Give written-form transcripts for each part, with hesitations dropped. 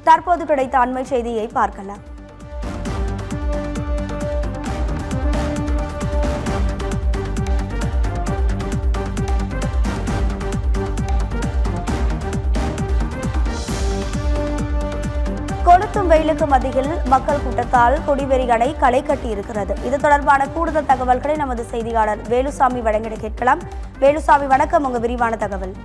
தற்போது கிடைத்த அண்மை செய்தியை பார்க்கலாம். கொளுத்தும் வெயிலுக்கு மத்தியில் மக்கள் கூட்டத்தால் கொடிவேரி அணை களை கட்டியிருக்கிறது. இது தொடர்பான கூடுதல் தகவல்களை நமது செய்தியாளர் வேலுசாமி வழங்கிட கேட்கலாம். வேலுசாமி, வணக்கம். உங்க விரிவான தகவல்.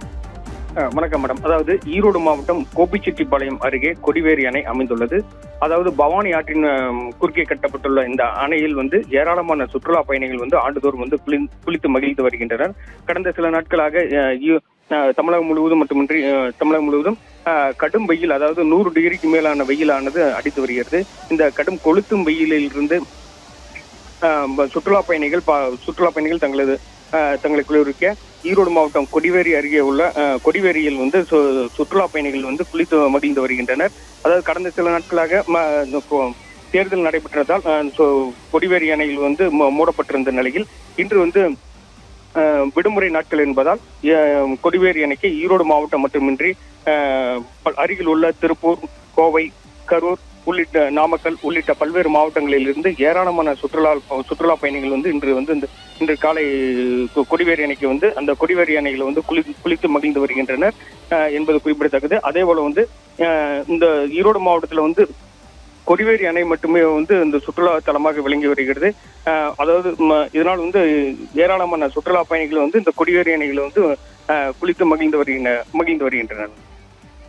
வணக்கம் மேடம். அதாவது ஈரோடு மாவட்டம் கோபிச்செட்டிப்பாளையம் அருகே கொடிவேரி அணை அமைந்துள்ளது. அதாவது பவானி ஆற்றின் குறுக்கே கட்டப்பட்டுள்ள இந்த அணையில் ஏராளமான சுற்றுலா பயணிகள் ஆண்டுதோறும் குளித்து மகிழ்ந்து வருகின்றனர். கடந்த சில நாட்களாக தமிழகம் முழுவதும் மட்டுமின்றி தமிழகம் முழுவதும் கடும் வெயில், அதாவது 100 டிகிரிக்கு மேலான வெயிலானது அடித்து வருகிறது. இந்த கடும் கொளுத்தும் வெயிலில் இருந்து சுற்றுலா பயணிகள் தங்களை குளிர்விக்க ஈரோடு மாவட்டம் கொடிவேரி அருகே உள்ள கொடிவேரியில் சுற்றுலா பயணிகள் குளித்து மகிழ்ந்து வருகின்றனர். அதாவது கடந்த சில நாட்களாக தேர்தல் நடைபெற்றதால் கொடிவேரி அணையில் மூடப்பட்டிருந்த நிலையில் இன்று விடுமுறை நாட்கள் என்பதால் கொடிவேரி அணைக்கு ஈரோடு மாவட்டம் மட்டுமின்றி அருகில் உள்ள திருப்பூர், கோவை, கரூர் உள்ளிட்ட நாமக்கல் உள்ளிட்ட பல்வேறு மாவட்டங்களில் இருந்து ஏராளமான சுற்றுலா பயணிகள் இன்று காலை கொடிவேரி அணைக்கு அந்த கொடிவேரி அணைகளை குளித்து மகிழ்ந்து வருகின்றனர் என்பது குறிப்பிடத்தக்கது. அதே போல இந்த ஈரோடு மாவட்டத்தில் கொடிவேரி அணை மட்டுமே இந்த சுற்றுலா தலமாக விளங்கி வருகிறது. அதாவது இதனால் ஏராளமான சுற்றுலா பயணிகள் இந்த கொடிவேரி அணைகளை குளித்து மகிழ்ந்து வருகின்றனர்.